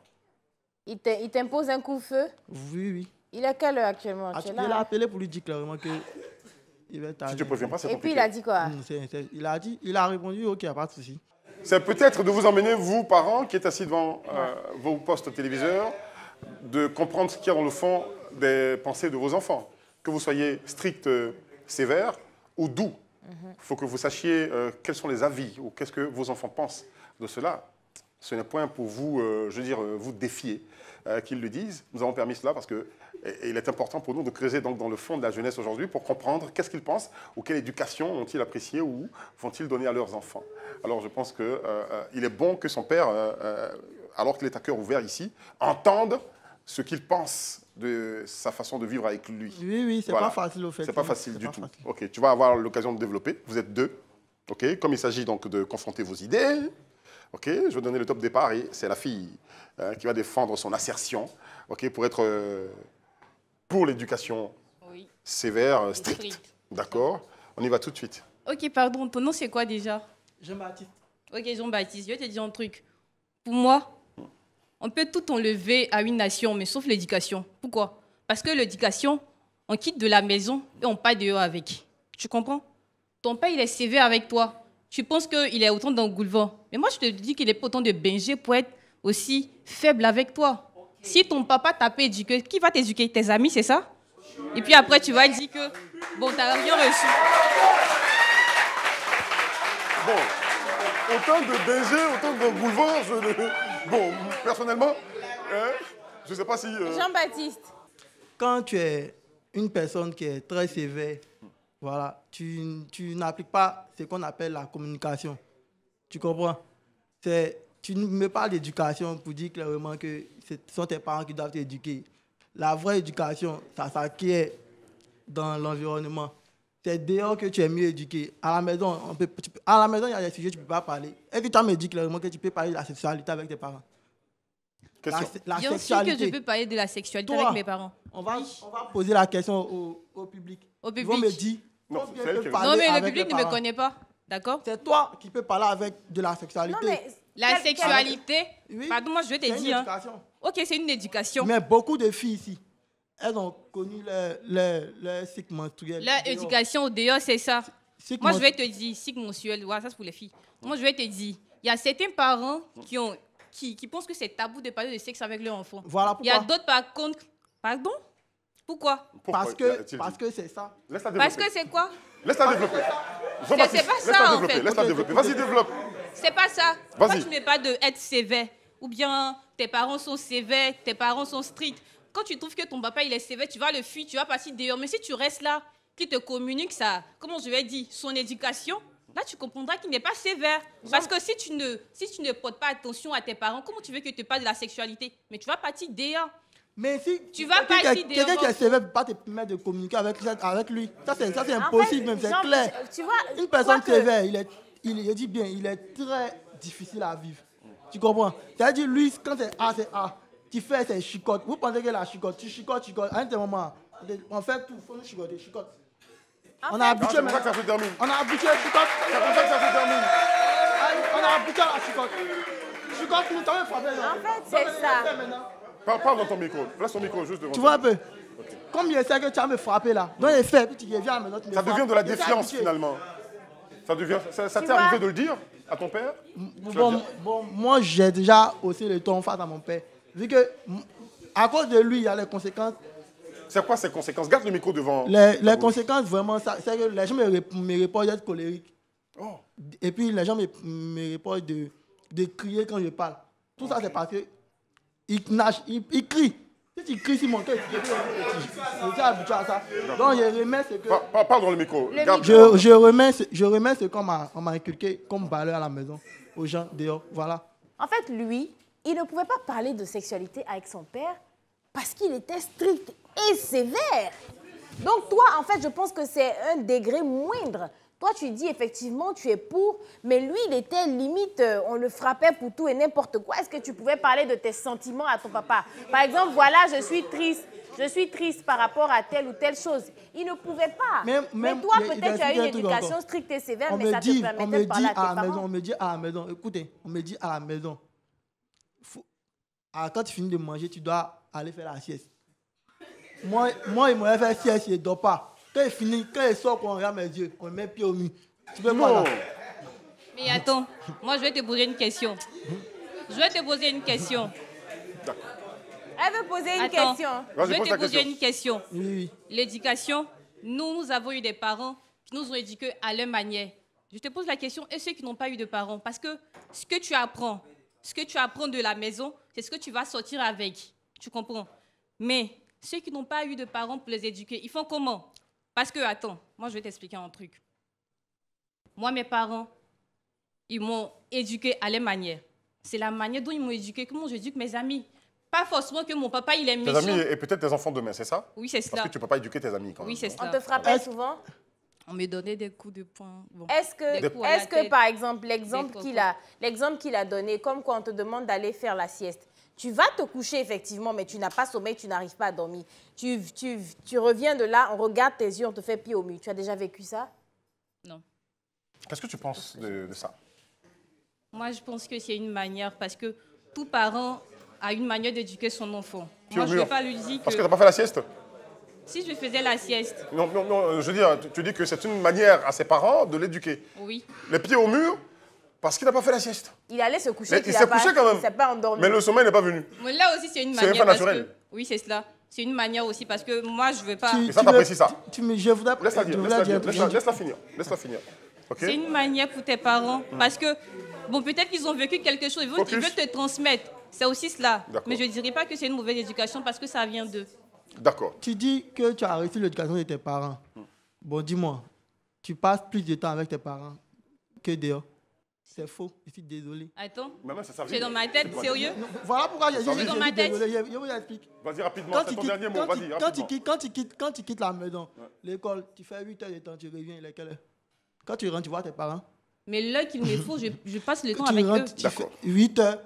Il t'impose un coup de feu? Oui, oui. Il est quelle heure actuellement? Ah, Tu es il là, a hein? appelé pour lui dire clairement que il va être Si tardé. tu ne préviens pas, c'est Et puis compliqué. il a dit quoi? Il a répondu, ok, il n'y a pas de souci. C'est peut-être de vous emmener, vous, parents, qui êtes assis devant vos postes téléviseurs, de comprendre ce qu'il y a dans le fond des pensées de vos enfants. Que vous soyez strict, sévère ou doux. Il faut que vous sachiez quels sont les avis ou qu'est-ce que vos enfants pensent de cela. Ce n'est point pour vous, je veux dire, vous défier qu'ils le disent. Nous avons permis cela parce que et il est important pour nous de creuser donc dans le fond de la jeunesse aujourd'hui pour comprendre qu'est-ce qu'ils pensent ou quelle éducation ont-ils appréciée ou vont-ils donner à leurs enfants. Alors je pense qu'il est bon que son père, alors qu'il est à cœur ouvert ici, entende ce qu'il pense de sa façon de vivre avec lui. Oui, oui, c'est Voilà. pas facile au fait. C'est pas facile C'est du pas tout. facile. Ok, tu vas avoir l'occasion de développer. Vous êtes deux. Ok, comme il s'agit donc de confronter vos idées. Ok, je vais donner le top départ et c'est la fille qui va défendre son assertion. Ok, pour être pour l'éducation Oui. sévère, stricte. Strict. D'accord. On y va tout de suite. Ok, pardon, ton nom c'est quoi déjà? Jean-Baptiste. Ok, Jean-Baptiste, je vais te dire un truc. Pour moi, on peut tout enlever à une nation, mais sauf l'éducation. Pourquoi? Parce que l'éducation, on quitte de la maison et on part dehors avec. Tu comprends? Ton père, il est sévère avec toi. Tu penses qu'il est autant d'engoulevent. Mais moi, je te dis qu'il est pas autant de Benjé pour être aussi faible avec toi. Si ton papa t'a pas éduqué, qui va t'éduquer? Tes amis, c'est ça? Et puis après, tu vas dire que, bon, t'as rien reçu. Bon, autant de BG, autant de boulevard, bon, personnellement, je ne sais pas si... Jean-Baptiste, Quand tu es une personne qui est très sévère, voilà, tu n'appliques pas ce qu'on appelle la communication. Tu comprends? Tu ne mets pas d'éducation pour dire clairement que ce sont tes parents qui doivent t'éduquer. La vraie éducation, ça s'acquiert dans l'environnement. C'est dehors que tu es mieux éduqué. À la maison, il y a des sujets que tu ne peux pas parler. Est-ce que tu as me dit clairement que tu peux parler de la sexualité avec tes parents? Question. La Bien sûr que sexualité. je peux parler de la sexualité Toi, avec mes parents. On va poser la question au public. Au Ils vont me public. dire. Non, combien c'est elle peut qui- parler Non, mais le avec public les ne me parents. connaît pas. D'accord? C'est toi qui peux parler avec de la sexualité. non mais... La sexualité, Oui. pardon, moi je vais te C'est une dire. Hein. éducation. Ok, c'est une éducation. Mais beaucoup de filles ici, elles ont connu leur cycle menstruel. Leur éducation au dehors, c'est ça. Cycle Moi je vais te dire, cycle mensuel, voilà, ça c'est pour les filles. Moi je vais te dire, il y a certains parents qui ont qui pensent que c'est tabou de parler de sexe avec leur enfant. Voilà Il y a pourquoi. d'autres, par contre... Pardon? Pourquoi? Parce que c'est ça. Laisse-la Parce développer. que c'est quoi? Laisse-la développer. C'est pas ça, en fait. Laisse-la développer. Vas-y, développe. C'est pas ça. Pourquoi Vas-y. tu ne mets pas de être sévère? Ou bien tes parents sont sévères, tes parents sont stricts. Quand tu trouves que ton papa il est sévère, tu vas le fuir, tu vas partir dehors. Mais si tu restes là, qu'il te communique ça, comment je vais dire, son éducation, là tu comprendras qu'il n'est pas sévère. Parce que si tu ne portes pas attention à tes parents, comment tu veux qu'ils te parlent de la sexualité? Mais tu vas partir dehors. Mais si Tu vas pas ici quelqu'un qui est dehors. sévère ne peut pas te permettre de communiquer avec lui. Ça, c'est En impossible, fait, même, c'est Jean, clair. tu vois, Une personne quoique- sévère, il dit bien, il est très difficile à vivre. Tu comprends? C'est-à-dire, lui, quand c'est A, c'est A. Tu fais, c'est chicote. Vous pensez que la chicote, tu chicotes. À un moment, on fait tout, il faut nous chicoter, chicote. On a Ah, habitué c'est pour ça que maintenant. ça se termine. On a habitué à chicote. C'est pour ça que ça se termine. On a habitué à la chicote. Chicote, nous t'avons frappé. En fait, c'est ça. Parle dans ton micro. Laisse ton micro juste devant Tu toi. vois un peu? Comme il sait que tu vas me frapper là, donc il fait, puis tu reviens à la maison, tu me Ça frappes. devient de la Il s'est défiance, habitué. finalement. Ça t'est vois- arrivé de le dire à ton père? Bon, moi j'ai déjà haussé le ton face à mon père. Vu que, à cause de lui, il y a les conséquences. C'est quoi ces conséquences? Garde le micro devant. Les conséquences, vraiment, c'est que les gens me reprochent d'être colérique. Oh. Et puis les gens me reprochent de crier quand je parle. Tout ça, c'est parce que il crie. Si tu cries sur mon cœur, je suis habitué à ça. Donc je remets ce que. Parle dans le micro. Le Garde- Je remets ce qu'on m'a inculqué comme valeur à la maison, aux gens dehors. Voilà. En fait, lui, il ne pouvait pas parler de sexualité avec son père parce qu'il était strict et sévère. Donc toi, en fait, je pense que c'est un degré moindre. Toi, tu dis effectivement, tu es pour, mais lui, il était limite, on le frappait pour tout et n'importe quoi. Est-ce que tu pouvais parler de tes sentiments à ton papa? Par exemple, voilà, je suis triste par rapport à telle ou telle chose. Il ne pouvait pas. Mais toi, peut-être, tu as une éducation stricte et sévère, mais ça te permettait de parler à tes parents. On me dit à la maison, écoutez, on me dit à la maison, quand tu finis de manger, tu dois aller faire la sieste. Moi il m'aurait fait sieste, je ne dors pas. Quand il finit, quand il sort, on regarde mes yeux, on met pied au mur. Tu peux pas là. Mais attends, moi je vais te poser une question. Je vais te poser une question. Elle veut poser une Attends, question. je Vas-y, vais pose te ta poser question. une question. Oui. L'éducation, nous avons eu des parents qui nous ont éduqués à leur manière. Je te pose la question, et ceux qui n'ont pas eu de parents? Parce que ce que tu apprends de la maison, c'est ce que tu vas sortir avec. Tu comprends? Mais ceux qui n'ont pas eu de parents pour les éduquer, ils font comment? Parce que, attends, moi je vais t'expliquer un truc. Moi, mes parents, ils m'ont éduqué à leur manière. C'est la manière dont ils m'ont éduqué, comment j'éduque mes amis. Pas forcément que mon papa, il est Tes méchant. amis et peut-être tes enfants demain, c'est ça? Oui, c'est Parce cela. que tu ne peux pas éduquer tes amis quand même. Oui, c'est On cela. te frappait souvent. On me donnait des coups de poing. Bon. Est-ce Des coups à la que tête, par exemple, des l'exemple cocos. qu'il a donné, comme quand on te demande d'aller faire la sieste, tu vas te coucher effectivement, mais tu n'as pas sommeil, tu n'arrives pas à dormir. Tu reviens de là, on regarde tes yeux, on te fait pied au mur. Tu as déjà vécu ça? Non. Qu'est-ce que tu penses de ça? Moi, je pense que c'est une manière, parce que tout parent a une manière d'éduquer son enfant. Pied Moi, au je ne vais mur. pas lui dire Parce que que tu n'as pas fait la sieste? si je faisais la sieste, Non, je veux dire, tu dis que c'est une manière à ses parents de l'éduquer. oui. Les pieds au mur, parce qu'il n'a pas fait la sieste. Il allait se coucher, Mais il s'est couché quand même. Il s'est pas endormi. Mais le sommeil n'est pas venu. Mais là aussi, c'est une C'est manière. un fait parce naturel. que- Oui, c'est cela. C'est une manière aussi, parce que moi, je ne veux pas. Et ça, t'apprécies ça. Je voudrais Laisse-la dire, je voudrais dire un truc. laisse-la finir. Laisse-la finir. Ok? C'est une manière pour tes parents, parce que, bon, peut-être qu'ils ont vécu quelque chose, ils veulent Focus. te transmettre. C'est aussi cela. D'accord. Mais je ne dirais pas que c'est une mauvaise éducation, parce que ça vient d'eux. D'accord. Tu dis que tu as réussi l'éducation de tes parents. Bon, dis-moi, tu passes plus de temps avec tes parents que dehors. C'est faux, je suis désolé. Attends, Maman, c'est sa vie. c'est dans ma tête, sérieux? Voilà pourquoi je dans suis ma tête. désolé. Je vous explique. Vas-y rapidement, c'est ton dernier mot. Vas-y, rapidement. Quand tu quittes la maison, l'école, tu fais 8 heures de temps, tu reviens, il est quelle heure? Quand tu rentres, tu vois tes parents. Mais l'heure qu'il me faut, je passe le temps Tu avec eux. rentres, tu fais D'accord. 8 heures.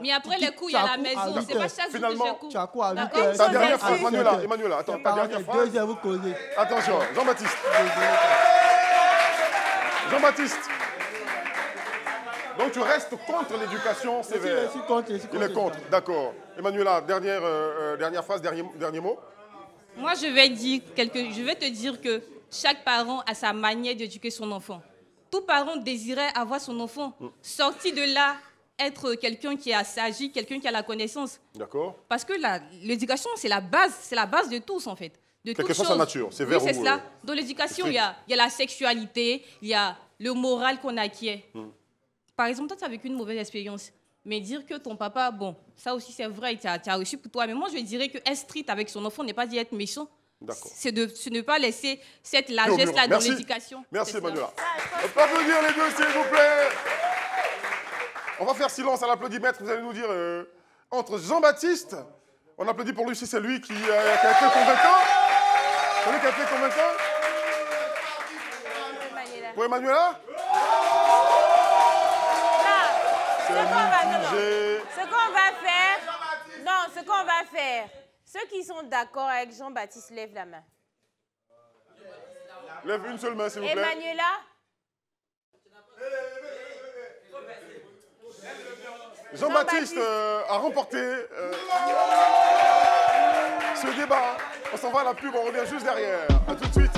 Mais après les coups, il y a la maison. C'est pas chaque jour que Finalement, j'ai cours. Tu as quoi à 8 D'accord. heures? Ta dernière Chose phrase, là-dessus. Emmanuela, attends, ta dernière C'est phrase. 2 heures, vous causez. Attention, Jean-Baptiste. Jean-Baptiste. Donc tu restes contre l'éducation sévère. Je suis contre. Il est contre, d'accord. Emmanuela, dernière phrase, dernier mot. Moi, je vais te dire que chaque parent a sa manière d'éduquer son enfant. Tout parent désirait avoir son enfant sorti de là être quelqu'un qui est assagi, quelqu'un qui a la connaissance. D'accord. Parce que l'éducation, c'est la base de tous, en fait. De Quelle toutes que soit sa choses. nature, c'est Oui, vers c'est où, cela. Dans l'éducation, il y a la sexualité, il y a le moral qu'on acquiert. Par exemple, toi, tu as vécu une mauvaise expérience. Mais dire que ton papa, bon, ça aussi c'est vrai, tu as reçu pour toi. Mais moi, je dirais que être strict avec son enfant n'est pas dit être méchant. D'accord. C'est de ne pas laisser cette largesse-là dans l'éducation. Merci, Manuela. On peut applaudir les deux, s'il vous plaît. On va faire silence à l'applaudimètre. Vous allez nous dire, entre Jean-Baptiste, on applaudit pour lui si c'est lui qui a été convaincant. C'est lui qui a été convaincant. Pour Emmanuela. Ce qu'on va faire, ceux qui sont d'accord avec Jean-Baptiste, lève la main. Lève une seule main, s'il vous plaît. Emmanuela. Jean-Baptiste a remporté ce débat. On s'en va à la pub, on revient juste derrière. A tout de suite.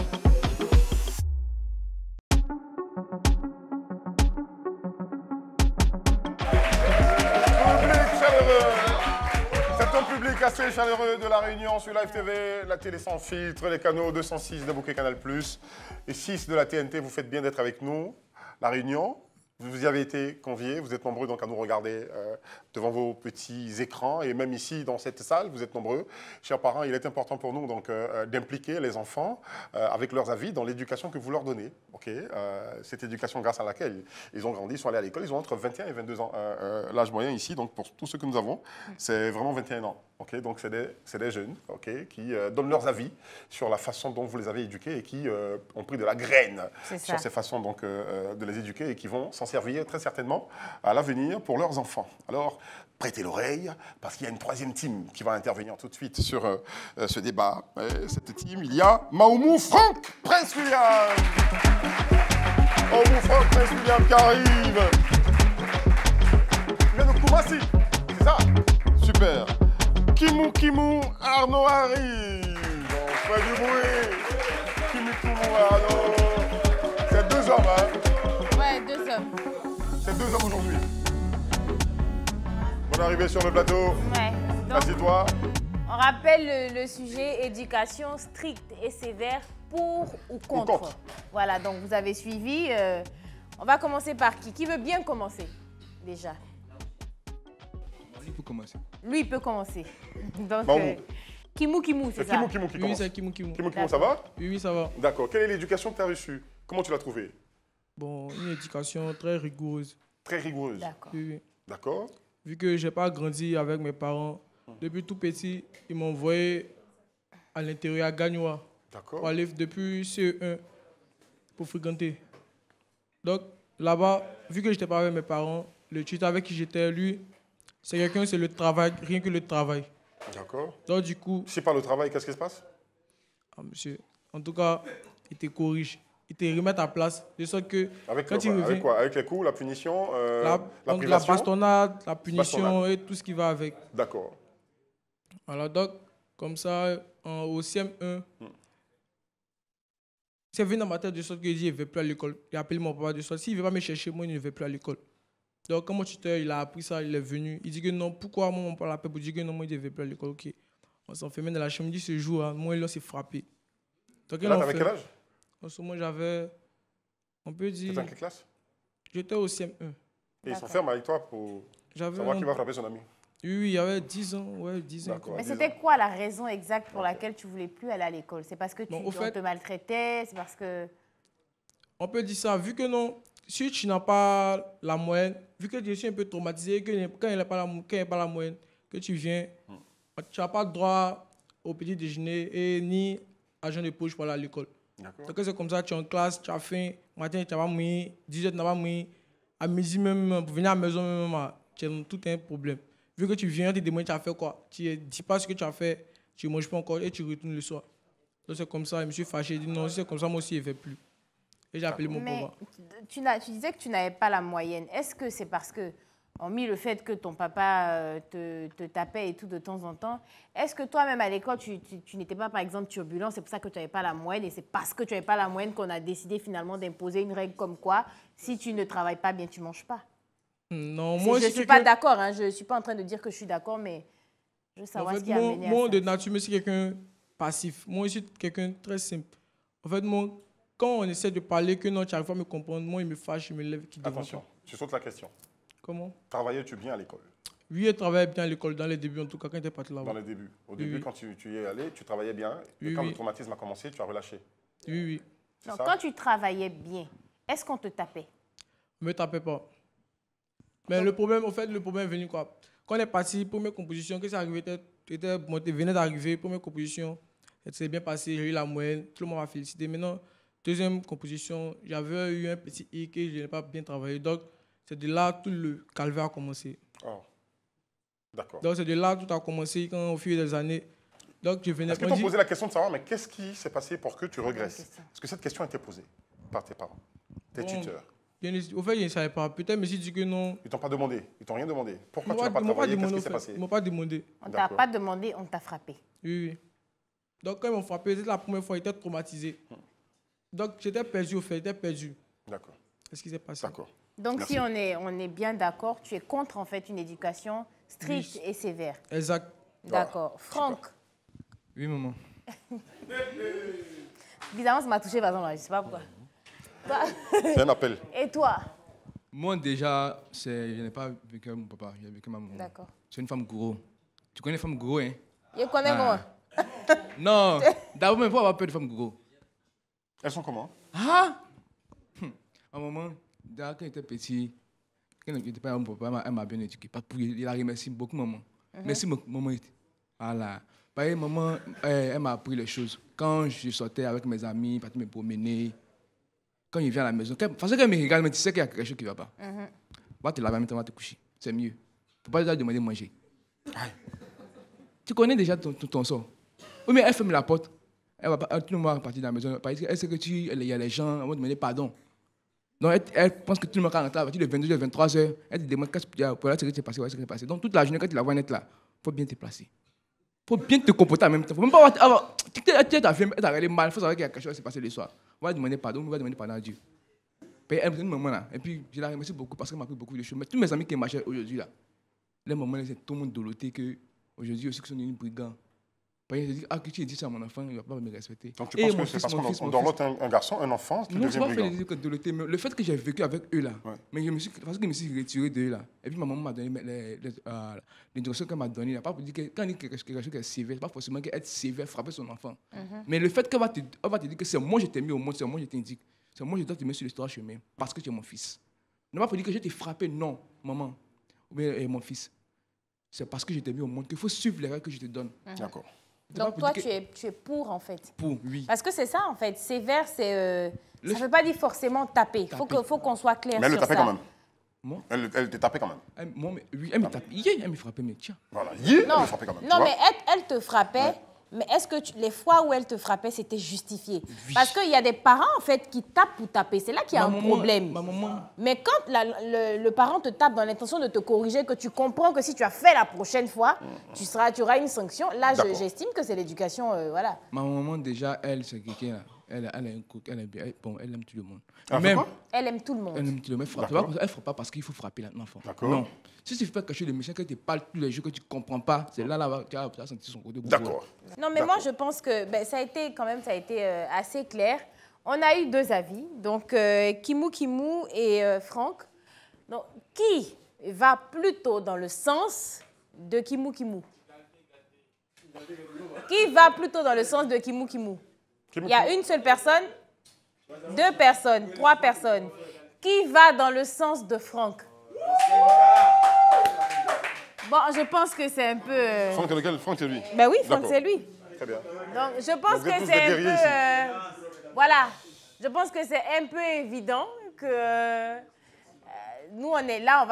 Public chaleureux. C'est un public assez chaleureux de La Réunion sur Live TV, la télé sans filtre, les canaux 206 de Bouquet Canal+, et 6 de la TNT. Vous faites bien d'être avec nous. La Réunion, vous y avez été conviés, vous êtes nombreux donc à nous regarder devant vos petits écrans et même ici dans cette salle, vous êtes nombreux. Chers parents, il est important pour nous donc d'impliquer les enfants avec leurs avis dans l'éducation que vous leur donnez. Okay, cette éducation grâce à laquelle ils ont grandi, ils sont allés à l'école, ils ont entre 21 et 22 ans. L'âge moyen ici, donc pour tous ceux que nous avons, c'est vraiment 21 ans. Okay, donc c'est des jeunes qui donnent leurs avis sur la façon dont vous les avez éduqués et qui ont pris de la graine sur ces façons donc, de les éduquer et qui vont s'en servir très certainement à l'avenir pour leurs enfants. Alors, prêtez l'oreille, parce qu'il y a une troisième team qui va intervenir tout de suite sur ce débat. Et cette team, il y a Maoumou Franck Prince William. Maoumou Franck Prince William qui arrive. Il vient de Koumassi, c'est ça? Super. Kimou Arnaud arrive. On fait du bruit. Kimou Arnaud. C'est deux hommes, hein? Ouais, deux hommes. C'est deux hommes aujourd'hui. Bonne arrivée sur le plateau. Ouais. Assieds-toi. On rappelle le sujet éducation stricte et sévère pour ou contre. Voilà, donc vous avez suivi. On va commencer par qui? Qui veut bien commencer déjà? Lui peut commencer. Lui, il peut commencer. Donc, Bon. Kimou, c'est ça? Kimou qui Oui, commence. c'est Kimou. Kimou, ça va? Oui, ça va. D'accord. Quelle est l'éducation que tu as reçue? Comment tu l'as trouvée? Bon, une éducation très rigoureuse. Très rigoureuse. D'accord. Oui. D'accord. Vu que je n'ai pas grandi avec mes parents, depuis tout petit, ils m'ont envoyé à l'intérieur à Gagnoa. D'accord. Pour aller depuis CE1 pour fréquenter. Donc, là-bas, vu que je n'étais pas avec mes parents, le tuteur avec qui j'étais, lui, c'est quelqu'un, c'est le travail, rien que le travail. D'accord. Donc, du coup, Si par le travail, qu'est-ce qui se passe? monsieur, en tout cas, il te corrige, il te remet à place. De sorte que, Avec, quand il avec revient, quoi? Avec les coups, la punition, la la privation? bastonnade, la punition Bastonnade. et tout ce qui va avec. D'accord. Voilà, donc, comme ça, au CM1, c'est venu dans ma tête de sorte que je dis, il ne veut plus à l'école. Il a appelé mon papa de sorte, s'il ne veut pas me chercher, moi, il ne veut plus à l'école. Donc, quand mon tuteur, il a appris ça, il est venu. Il dit que non, pourquoi moi, on parle à pour dire que non, moi, il ne veut plus à l'école. Ok. On s'en fait même dans la chambre, il dit ce jour, moi, il s'est frappé. Donc, Là, t'avais quel âge? En ce moment, j'avais, on peut dire, T'étais en quelle classe? j'étais au CM1. Et ils sont fermes avec toi pour J'avais, savoir qui va frapper son ami. oui, il y avait 10 ans, ouais, 10 ans. D'accord. Mais 10 c'était ans. quoi la raison exacte pour laquelle tu voulais plus aller à l'école? C'est parce que Bon, au on fait- te maltraitait? C'est parce que... On peut dire ça, vu que non, si tu n'as pas la moyenne, vu que je suis un peu traumatisé, que quand il n'y a pas la moyenne, que tu viens, tu n'as pas droit au petit déjeuner et ni argent de poche pour aller à l'école. D'accord. Donc c'est comme ça, tu es en classe, tu as faim, matin tu n'as pas mouillé, 10h tu n'as pas mouillé, à midi même, pour venir à la maison même, tu as tout un problème. Vu que tu viens, tu te demandes tu as fait quoi, tu ne dis pas ce que tu as fait, tu ne manges pas encore et tu retournes le soir. Donc c'est comme ça, je me suis fâché, je dis non, si c'est comme ça, moi aussi je ne vais plus. Et j'ai appelé mon Mais papa. tu disais que tu n'avais pas la moyenne. Est-ce que c'est parce que, hormis le fait que ton papa te tapait et tout de temps en temps, est-ce que toi-même à l'école, tu n'étais pas, par exemple, turbulent, c'est pour ça que tu n'avais pas la moyenne et c'est parce que tu n'avais pas la moyenne qu'on a décidé finalement d'imposer une règle comme quoi, si tu ne travailles pas bien, tu ne manges pas? Non, moi Je ne aussi, suis pas d'accord, hein, je ne suis pas en train de dire que je suis d'accord, mais je veux savoir en ce fait, qui a mené à moi, ça. de nature, je suis quelqu'un passif. Moi, je suis quelqu'un de très simple. En fait, moi, quand on essaie de parler, que non, tu n'arrives pas à me comprendre, moi, il me fâche, je me lève, qui devant Attention, toi. tu sautes la question. Comment? Travaillais-tu bien à l'école? Oui, je travaillais bien à l'école, dans les débuts, en tout cas, quand j'étais parti là-bas. Dans les débuts. Au début, oui. quand tu y es allé, tu travaillais bien. Et Oui, quand oui. le traumatisme a commencé, tu as relâché. Oui, oui. C'est Donc, ça? quand tu travaillais bien, est-ce qu'on te tapait? Ne me tapez pas. Mais le problème, en fait, le problème est venu quoi? Quand on est parti, première composition, que ça arrivait, venait d'arriver, première composition, ça s'est bien passé, j'ai eu la moyenne, tout le monde m'a félicité. Maintenant, deuxième composition, j'avais eu un petit hic et je n'ai pas bien travaillé. Donc, c'est de là tout le calvaire a commencé. Oh. D'accord. Donc, c'est de là tout a commencé quand, au fil des années. Donc, je venais Est-ce qu'ils on t'ont dit- posé la question de savoir, mais qu'est-ce qui s'est passé pour que tu regresses? question. Est-ce que cette question a été posée par tes parents, tes Bon, tuteurs? Au fait, je ne savais pas. Peut-être, mais si tu dis que non. Ils t'ont pas demandé? Ils t'ont rien demandé? Pourquoi Ils tu n'as pas m'ont travaillé? Qu'est-ce demandé, qui au s'est fait. passé? Ils m'ont pas demandé. On t'a D'accord. pas demandé, on t'a frappé. Oui, oui. Donc, quand ils m'ont frappé, c'était la première fois, j'étais traumatisé. Donc, j'étais perdu, au fait, j'étais perdu. D'accord. Qu'est-ce qui s'est passé? D'accord. Donc, Merci. si on est bien d'accord, tu es contre en fait une éducation stricte Oui. et sévère. Exact. D'accord. Franck, Oui, maman. bizarrement, ça m'a touché par exemple, je ne sais pas pourquoi. Toi- C'est un appel. Et toi? Moi, déjà, je n'ai pas vécu avec mon papa, j'ai vécu avec ma maman. D'accord. C'est une femme gros. Tu connais les femmes gros, hein? Je connais moi. Non, d'abord, il faut avoir peur de femmes gros. Elles sont comment? Ah! À un moment, déjà, quand j'étais petit, quand j'étais pas avec mon papa, elle m'a bien éduqué. Il a remercié beaucoup maman. Merci, maman. Voilà. Par exemple, maman, elle m'a appris les choses. Quand je sortais avec mes amis, partais me promener, quand il vient à la maison, parce qu'elle me regarde, mais tu sais qu'il y a quelque chose qui ne va pas. Va te laver, maintenant, va te coucher. C'est mieux. Il ne faut pas déjà demander de manger. Tu connais déjà ton sort. Oui, mais elle ferme la porte. Elle va pas, tout le monde va partir de la maison. Elle sait que il y a les gens, elle va demander pardon. Donc, elle pense que tout le monde va rentrer à partir de 22h, 23h. Elle te demande qu'est-ce qui s'est passé, qu'est-ce qui s'est passé. Donc, toute la journée, quand tu la vois être là, il faut bien te placer. Il faut bien te comporter en même temps. Il ne faut même pas avoir. Tu t'as regardé mal, il faut savoir qu'il y a quelque chose qui s'est passé le soir. On va demander pardon, on va demander pardon à Dieu. Puis elle me dit une maman là. Et puis, je la remercie beaucoup parce qu'elle m'a appris beaucoup de choses. Mais tous mes amis qui marchaient aujourd'hui là, les mamans, c'est tout le monde doloté qu'aujourd'hui aussi, qui sont devenus brigands. Parce que je dis, ah, que tu dis ça à mon enfant, il ne va pas me respecter. Donc tu Et penses mon que c'est fils, parce mon qu'on fils, doit un garçon, un enfant qui non, devient c'est pas fait brigand? les dire que doloté, mais le fait que j'ai vécu avec eux là, Ouais. mais parce que je me suis retiré d'eux là, et puis ma maman m'a donné l'éducation qu'elle m'a donnée là, pas pour dire que quand on dit quelque chose qui est sévère, c'est pas forcément qu'être sévère, frapper son enfant. Mais le fait qu'elle va te dire que c'est moi je t'ai mis au monde, c'est moi je t'indique, c'est moi je dois te mettre sur le droit chemin, parce que tu es mon fils. Non pas pour dire que je t'ai frappé, non, maman, ou bien mon fils. C'est parce que je t'ai mis au monde qu'il faut suivre les règles que je te donne. D'accord. C'est pas Donc, pour toi, dire que- tu es pour en fait. Pour, oui. Parce que c'est ça en fait. Sévère, c'est. Le- Ça ne veut pas dire forcément taper. Il faut qu'on soit clair Mais elle le sur tapait ça. quand même. Moi, Elle te tapait quand même. oui, elle me tape. Hier, elle me frappait, mais tiens. Voilà. Elle Non, me frappait quand même. tu non vois. mais elle te frappait, mais est-ce que les fois où elle te frappait, c'était justifié? Parce qu'il y a des parents, en fait, qui tapent pour taper. C'est là qu'il y a Ma un maman- problème. ma maman- Mais quand le parent te tape dans l'intention de te corriger, que tu comprends que si tu as fait la prochaine fois, tu auras une sanction, là, D'accord. j'estime que c'est l'éducation, voilà. Ma maman, déjà, elle, c'est quelqu'un là. Elle a un cook, elle aime bien. Bon, elle aime tout le monde. Elle fait Même, quoi? Elle aime tout le monde. elle aime tout le monde. D'accord. Elle ne frappe pas parce qu'il faut frapper l'enfant. D'accord. Non. Si tu fais quelque chose de méchant, que tu parles tous les jours, que tu ne comprends pas, c'est là, tu vas sentir son côté. D'accord. Non, mais moi, je pense que ça a été assez clair. On a eu deux avis, donc Kimou et Franck. Donc, qui va plutôt dans le sens de Kimou? Qui va plutôt dans le sens de Kimou? Il y a une seule personne, deux personnes, trois personnes. Qui va dans le sens de Franck? Bon, je pense que c'est un peu... Franck, c'est lequel? Franck, c'est lui. Ben oui, Franck, D'accord. c'est lui. Très bien. Donc, je pense Vous êtes que tous c'est des un guerriers peu... ici. voilà. Je pense que c'est un peu évident que nous, on est là,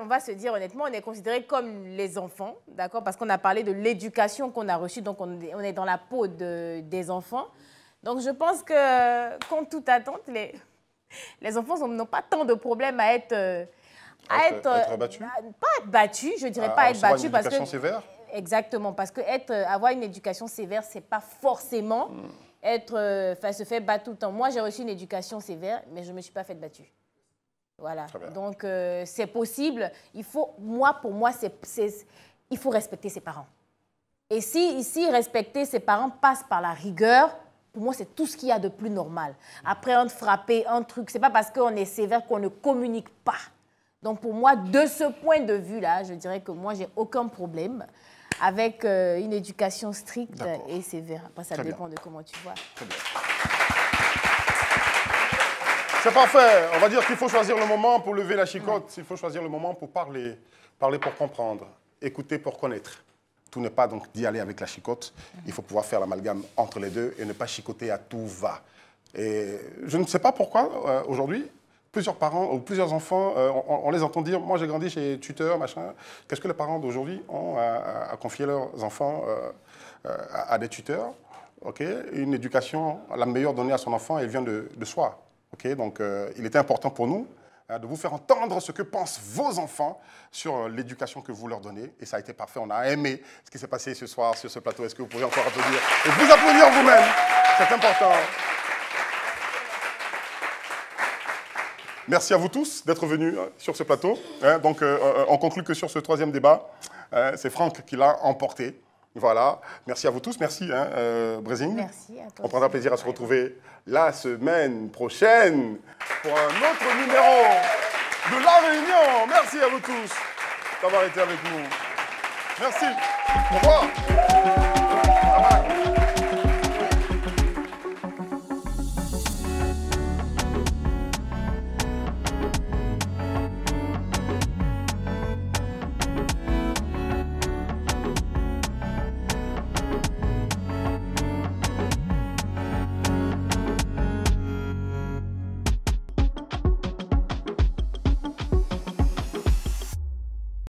on va se dire honnêtement, on est considérés comme les enfants, d'accord? Parce qu'on a parlé de l'éducation qu'on a reçue, donc on est dans la peau des enfants. Donc, je pense que, contre toute attente, les enfants n'ont pas tant de problèmes à être... Être battus? Pas être battus, je dirais pas être recevoir battus une parce que... éducation sévère? Exactement, parce que avoir une éducation sévère, c'est pas forcément se faire battre tout le temps. Moi, j'ai reçu une éducation sévère, mais je ne me suis pas faite battue. Voilà. Donc, c'est possible. Pour moi, il faut respecter ses parents. Et si ici, respecter ses parents passe par la rigueur, pour moi, c'est tout ce qu'il y a de plus normal. Après, on te frapper, un truc, c'est pas parce qu'on est sévère qu'on ne communique pas. Donc, pour moi, de ce point de vue-là, je dirais que moi, j'ai aucun problème avec une éducation stricte et sévère. Après, ça dépend de comment tu vois. Très bien. C'est parfait. On va dire qu'il faut choisir le moment pour lever la chicotte. Il faut choisir le moment pour parler. Parler pour comprendre. Écouter pour connaître. Tout n'est pas donc d'y aller avec la chicotte. Il faut pouvoir faire l'amalgame entre les deux et ne pas chicoter à tout va. Et je ne sais pas pourquoi, aujourd'hui, plusieurs parents ou plusieurs enfants, on les entend dire « Moi, j'ai grandi chez tuteur, machin ». Qu'est-ce que les parents d'aujourd'hui ont à confier leurs enfants à des tuteurs? Une éducation, la meilleure donnée à son enfant, elle vient de soi. Donc, il était important pour nous de vous faire entendre ce que pensent vos enfants sur l'éducation que vous leur donnez. Et ça a été parfait. On a aimé ce qui s'est passé ce soir sur ce plateau. Est-ce que vous pouvez encore applaudir et vous applaudir vous-même? C'est important. Merci à vous tous d'être venus sur ce plateau. Donc, on conclut que sur ce troisième débat, c'est Franck qui l'a emporté. Voilà. Merci à vous tous. Merci, Brésil. Merci à toi. On prendra plaisir à se retrouver la semaine prochaine pour un autre numéro de La Réunion. Merci à vous tous d'avoir été avec nous. Merci. Au revoir.